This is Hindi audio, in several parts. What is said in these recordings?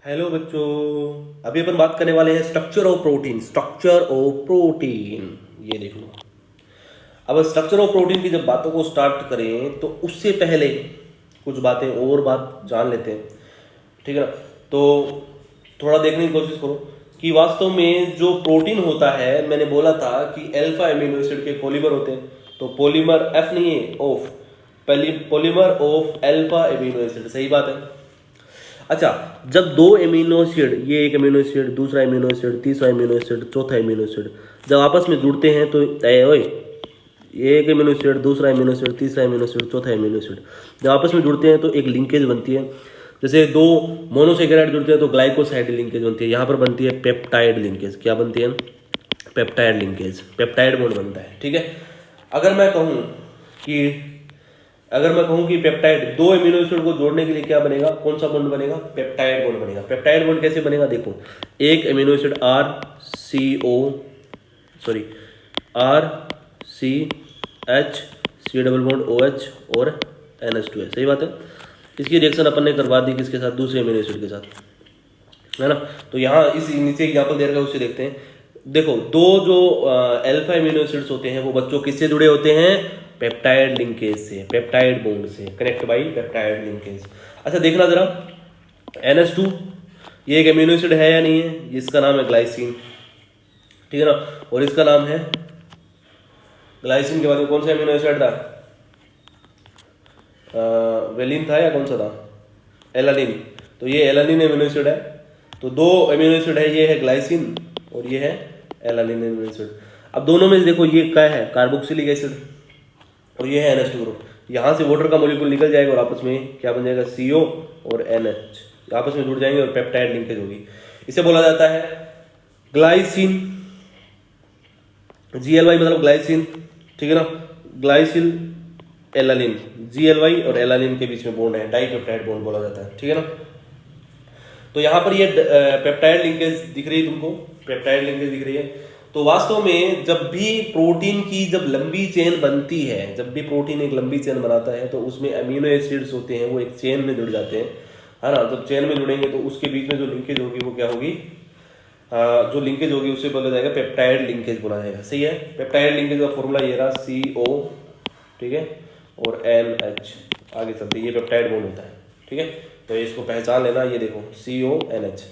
हेलो बच्चों, अभी अपन बात करने वाले हैं structure of protein. Structure of protein, ये देख लो। अब स्ट्रक्चर ऑफ प्रोटीन की जब बातों को स्टार्ट करें तो उससे पहले कुछ बातें और बात जान लेते हैं, ठीक है ना। तो थोड़ा देखने की कोशिश करो कि वास्तव में जो प्रोटीन होता है, मैंने बोला था कि अल्फा एमिनो एसिड के पॉलीमर होते हैं। तो पॉलीमर एफ नहीं है, of, polymer of alpha amino acid, सही बात है। अच्छा, जब दो एमिनो एसिड, ये एक एमिनो एसिड, दूसरा एमिनो एसिड, तीसरा एमिनो एसिड, चौथा एमिनो एसिड, जब आपस में जुड़ते हैं तो ओए, ये एक एमिनो एसिड, दूसरा एमिनो एसिड, तीसरा एमिनो एसिड, चौथा एमिनो एसिड, जब आपस में जुड़ते हैं तो एक लिंकेज बनती है। जैसे दो मोनोसेकेराइड जुड़ते हैं तो ग्लाइकोसाइड लिंकेज बनती है। यहाँ पर बनती है पेप्टाइड लिंकेज। क्या बनती है? पेप्टाइड लिंकेज, पेप्टाइड बॉन्ड बनता है, ठीक है। अगर मैं कहूँ कि पेप्टाइड, दो एमिनो एसिड को जोड़ने के लिए क्या बनेगा? कौन सा बॉन्ड बनेगा? पेप्टाइड बॉन्ड बनेगा। पेप्टाइड बॉन्ड कैसे बनेगा? देखो, एक amino acid R C H C double bond O H और NH2 है, सही बात है। इसकी रिएक्शन अपन ने करवा दी किसके साथ? दूसरे एमिनो एसिड के साथ, है ना। तो यहाँ इस नीचे एग्जाम्पल दे रखा है, उससे देखते हैं। देखो, दो जो अल्फा एमिनो एसिड्स होते हैं वो बच्चों किससे जुड़े होते हैं? पेप्टाइड लिंकेज से, पेप्टाइड बॉन्ड से, कनेक्ट बाई पेप्टाइड लिंकेज। अच्छा, देखना जरा, NH2 ये एक एमिनो एसिड है या नहीं है? जिसका नाम है ग्लाइसिन, ठीक है ना। और इसका नाम है ग्लाइसिन के बाद में कौन सा एमिनो एसिड था? वेलिन था या कौन सा था? एलानिन। तो ये एलानिन एमिनो एसिड है। तो दो एमिनो एसिड है, ये है ग्लाइसिन और ये है एलानिन एमिनो एसिड। अब दोनों में देखो, ये क्या है? कार्बोक्सिलिक एसिड, और ये है NH2 ग्रुप। यहाँ से वाटर का मॉलिक्यूल निकल जाएगा और आपस में क्या बन जाएगा? CO और NH आपस में जुड़ जाएंगे और पेप्टाइड लिंकेज होगी। इसे बोला जाता है ग्लाइसिन। GLY मतलब ग्लाइसिन, ठीक है ना। ग्लाइसिल एलानिन, GLY और एलानिन के बीच में बॉन्ड है, डाइपेप्टाइड बॉन्ड बोला जाता है, ठीक है ना। तो यहाँ पर ये पेप्टाइड लिंकेज दिख रही है तुमको, पेप्टाइड लिंकेज दिख रही है। तो वास्तव में जब भी प्रोटीन की जब लंबी चेन बनती है, जब भी प्रोटीन एक लंबी चेन बनाता है तो उसमें अमीनो एसिड्स होते हैं, वो एक चेन में जुड़ जाते हैं, है ना। जब चेन में जुड़ेंगे तो उसके बीच में जो लिंकेज होगी वो क्या होगी? जो लिंकेज होगी उसे बोला जाएगा पेप्टाइड लिंकेज बोला जाएगा, सही है। पेप्टाइड लिंकेज का फॉर्मूला ये रहा, CO, ठीक है, और NH। आगे चलते ये पेप्टाइड बॉन्ड होता है, ठीक है। तो इसको पहचान लेना, ये देखो CO NH,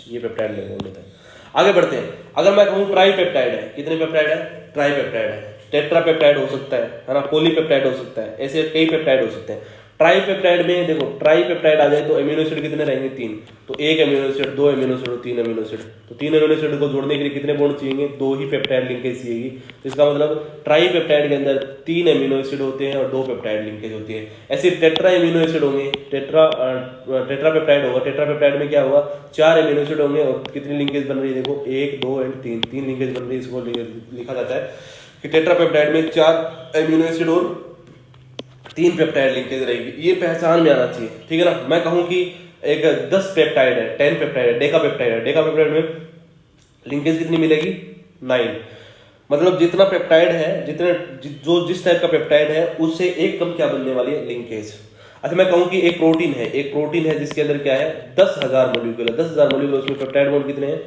ये पेप्टाइड बॉन्ड होता है। आगे बढ़ते हैं। अगर मैं कहूँ ट्राई पेप्टाइड है, कितने पेप्टाइड है? ट्राई पेप्टाइड है। टेट्रा पेप्टाइड हो सकता है ना, पॉली पेप्टाइड हो सकता है, ऐसे कई पेप्टाइड हो सकते हैं। ट्राई पेप्टाइड में देखो, ट्राई पेप्टाइड आ जाए तो एमिनो एसिड कितने रहेंगे? 3। तो एक एमिनो एसिड, दो एमिनो एसिड और 3 एमिनो एसिड। तो 3 एमिनो एसिड को जोड़ने के लिए कितने बॉन्ड चाहिए? 2 ही पेप्टाइड लिंकेज चाहिए। तो इसका मतलब ट्राई पेप्टाइड के अंदर 3 एमिनो एसिड होते हैं और 2 पेप्टाइड लिंकेज होती है। ऐसे टेट्रा एमिनो एसिड होंगे, टेट्रा पेप्टाइड होगा। टेट्रा पेप्टाइड में क्या होगा? 4 एमिनो एसिड होंगे और कितनी लिंकेज बन रही है? देखो, 1 2 एंड 3, 3 लिंकेज बन रही है। इसको लिखा जाता है कि टेट्रा पेप्टाइड में 4 एमिनो एसिड और 3 पेप्टाइड लिंकेज रहेगी। ये पहचान में आना चाहिए, ठीक है ना। मैं कहूँ कि एक 10 पेप्टाइड है, 10 पेप्टाइड है, डेका पेप्टाइड है। डेका पेप्टाइड में लिंकेज कितनी मिलेगी? 9। मतलब जितना पेप्टाइड है, जिस टाइप का पेप्टाइड है उससे एक कम क्या बनने वाली है? लिंकेज। अच्छा, मैं कहूँ कि एक प्रोटीन है जिसके अंदर क्या है? 10,000 मॉलिक्यूल है। 10,000 मॉलिक्यूल, उसमें पेप्टाइड बॉन्ड कितने हैं?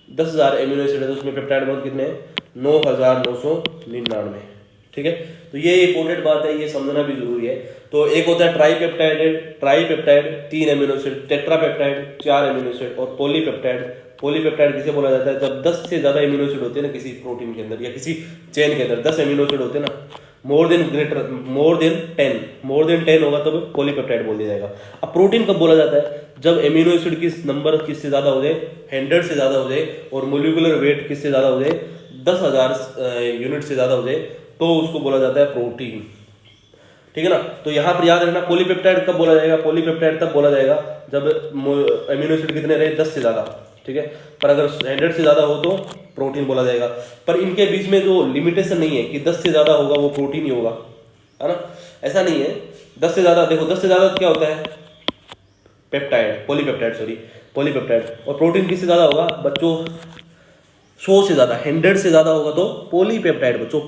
10,000 एमिनो एसिड है तो उसमें पेप्टाइड बॉन्ड कितने हैं? 9,999, ठीक है। तो ये इंपॉर्टेंट बात है, ये समझना भी जरूरी है। तो एक होता है try peptide 3 amino acid, tetra peptide 4 amino acid और पॉलीपेप्टाइड किसे बोला जाता है? जब 10 से ज्यादा एमिनो एसिड होते हैं ना किसी प्रोटीन के अंदर या किसी चेन के अंदर, 10 एमिनो एसिड होते हैं ना, मोर देन 10 होगा तब पॉलीपेप्टाइड बोल दिया जाएगा। अब प्रोटीन कब बोला जाता है? जब एमिनो एसिड की नंबर किससे ज्यादा हो जाए? 100 से ज्यादा हो जाए और मोलिकुलर वेट किससे ज्यादा हो जाए? 10,000 यूनिट से ज्यादा हो जाए, तो उसको बोला जाता है प्रोटीन, ठीक है ना। तो यहाँ पर याद रखना, पॉलीपेप्टाइड कब बोला जाएगा? पॉलीपेप्टाइड तब बोला जाएगा जब एमिनो एसिड कितने रहे? 10 से ज्यादा, ठीक है। पर अगर 100 से ज्यादा हो तो प्रोटीन बोला जाएगा। पर इनके बीच में जो लिमिटेशन नहीं है कि 10 से ज्यादा होगा वो प्रोटीन ही होगा, है ना। ऐसा नहीं है। 10 से ज्यादा, देखो 10 से ज्यादा तो क्या होता है? पॉलीपेप्टाइड। और प्रोटीन किससे ज्यादा होगा बच्चों? 100 से ज्यादा, 100 से ज्यादा होगा तो पॉलीपेप्टाइड बच्चों,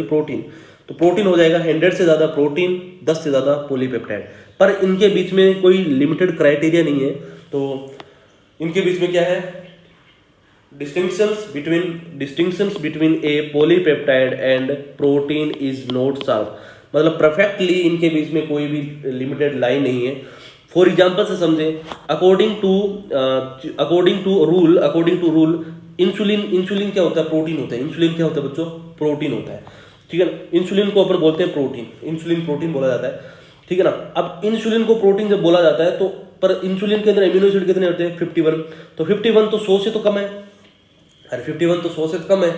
प्रोटीन। तो प्रोटीन हो जाएगा 100 से ज़्यादा प्रोटीन, 10 से ज़्यादा पॉलीपेप्टाइड। पर इनके बीच में कोई लिमिटेड क्राइटेरिया नहीं है। तो इनके बीच में क्या है, distinctions between a polypeptide and protein is not solved, मतलब परफेक्टली इनके बीच में कोई भी लिमिटेड लाइन नहीं है। फॉर एग्जाम्पल से समझे, अकॉर्डिंग टू रूल इंसुलिन क्या होता है, प्रोटीन होता है। इंसुलिन क्या होता है बच्चों, प्रोटीन होता है, ठीक है ना। इंसुलिन को अपन बोलते हैं प्रोटीन, इंसुलिन प्रोटीन बोला जाता है, ठीक है ना। अब इंसुलिन को प्रोटीन जब बोला जाता है तो पर इंसुलिन के अंदर एमिनो एसिड कितने होते हैं, 51। तो 51 तो 100 से तो कम है, अरे 51 तो 100 से कम है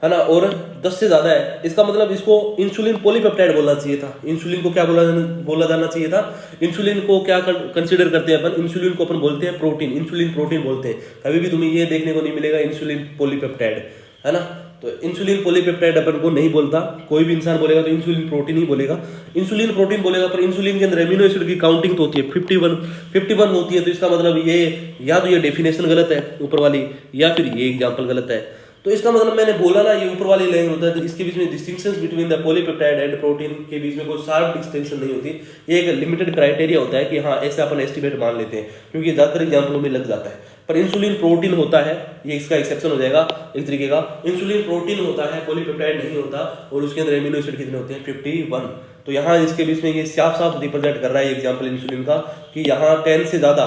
ना, और 10 से ज्यादा है। इसका मतलब इसको इंसुलिन पॉलीपेप्टाइड बोलना चाहिए था। इंसुलिन को क्या बोला जाना चाहिए था, इंसुलिन को क्या कंसीडर करते हैं अपन, इंसुलिन को अपन बोलते हैं प्रोटीन, इंसुलिन प्रोटीन बोलते हैं। कभी भी तुम्हें ये देखने को नहीं मिलेगा इंसुलिन पॉलीपेप्टाइड, है ना। तो इंसुलिन पॉलीपेप्टाइड अपन को नहीं बोलता, कोई भी इंसान बोलेगा तो इंसुलिन प्रोटीन ही बोलेगा, इंसुलिन प्रोटीन बोलेगा। पर इंसुलिन के अंदर एमिनो एसिड की काउंटिंग तो होती है 51 होती है। तो इसका मतलब ये या तो ये डेफिनेशन गलत है ऊपर वाली, या फिर ये एग्जांपल गलत है। तो इसका मतलब मैंने बोला ना, ये ऊपर वाली लाइन होता है। तो इसके बीच में distinctions between the polypeptide and protein के बीच में कोई शार्प डिस्टिंक्शन नहीं होती। ये एक लिमिटेड क्राइटेरिया होता है कि हाँ ऐसे अपन एस्टिमेट मान लेते हैं, क्योंकि ज्यादातर एग्जाम्पलों में लग जाता है। पर इंसुलिन प्रोटीन होता है, ये इसका एक्सेप्शन हो जाएगा एक तरीके का। इंसुलिन प्रोटीन होता है, पॉलीपेप्टाइड नहीं होता, और उसके अंदर एमिनो एसिड कितने होते हैं, 51। तो यहाँ इसके बीच में ये साफ रिप्रेजेंट कर रहा है एग्जाम्पल इंसुलिन का, कि यहाँ 10 से ज्यादा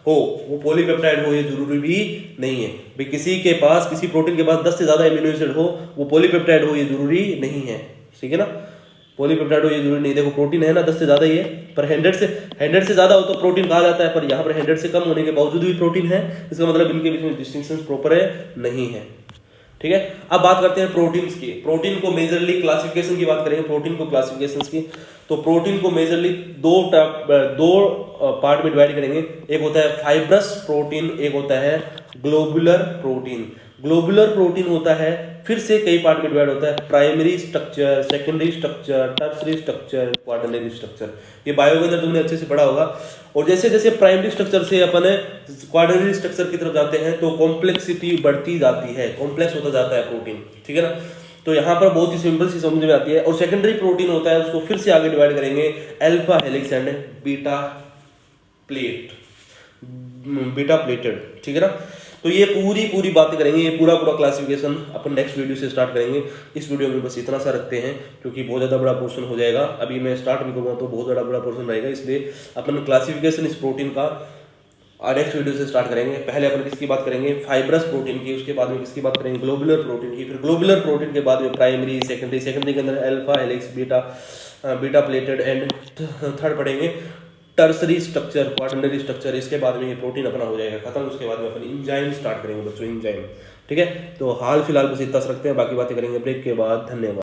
हो वो पॉलीपेप्टाइड हो, ये जरूरी भी नहीं है भाई। किसी प्रोटीन के पास 10 से ज्यादा एमिनो एसिड हो, वो पॉलीपेप्टाइड हो, ये जरूरी नहीं है, ठीक है ना। पॉलीपेप्टाइड हो ये जरूरी नहीं। देखो प्रोटीन है ना 10 से ज्यादा ही है, पर 100 से ज्यादा हो तो प्रोटीन कहा जाता है, पर यहाँ पर 100 से कम होने के बावजूद भी प्रोटीन है। इसका मतलब इनके बीच में डिस्टिंक्शन प्रॉपर है नहीं है, ठीक है। अब बात करते हैं प्रोटीन्स की। प्रोटीन को मेजरली क्लासिफिकेशन की बात करेंगे, प्रोटीन को क्लासिफिकेशन की। तो प्रोटीन को मेजरली दो पार्ट में डिवाइड करेंगे। एक होता है फाइब्रस प्रोटीन, एक होता है ग्लोबुलर प्रोटीन। ग्लोबुलर प्रोटीन होता है फिर से कई पार्ट में डिवाइड होता है, primary structure, secondary structure, tertiary structure, quaternary structure. ये बायो के अंदर तुमने अच्छे से पढ़ा होगा। और जैसे जैसे प्राइमरी स्ट्रक्चर से अपन क्वाटरनरी स्ट्रक्चर की तरफ जाते हैं तो कॉम्प्लेक्सिटी बढ़ती जाती है, कॉम्प्लेक्स होता जाता है प्रोटीन, ठीक है ना। तो यहाँ पर बहुत ही सिंपल सी समझ में आती है। और सेकेंडरी प्रोटीन होता है, उसको फिर से आगे डिवाइड करेंगे, alpha helix and beta pleated, ठीक है ना। तो ये पूरी बातें करेंगे, ये पूरा क्लासिफिकेशन अपन नेक्स्ट वीडियो से स्टार्ट करेंगे। इस वीडियो में बस इतना सा रखते हैं, क्योंकि बहुत ज़्यादा बड़ा पोर्शन हो जाएगा। अभी मैं स्टार्ट भी करूँगा तो बहुत ज़्यादा बड़ा पोर्शन रहेगा, इसलिए अपन क्लासिफिकेशन इस प्रोटीन का नेक्स्ट वीडियो से स्टार्ट करेंगे। पहले अपन किसकी बात करेंगे, फाइब्रस प्रोटीन की, उसके बाद में किसकी बात करेंगे, ग्लोबुलर प्रोटीन की, फिर ग्लोबुलर प्रोटीन के बाद में प्राइमरी, सेकेंडरी के अंदर alpha helix, beta pleated, and third पढ़ेंगे टर्सरी स्ट्रक्चर, क्वाटरनरी स्ट्रक्चर। इसके बाद में ये प्रोटीन अपना हो जाएगा खत्म। उसके बाद में अपन इंजाइम स्टार्ट करेंगे बच्चों, इंजाइम, ठीक है। तो हाल फिलहाल बस इतना रखते हैं, बाकी बातें करेंगे ब्रेक के बाद। धन्यवाद।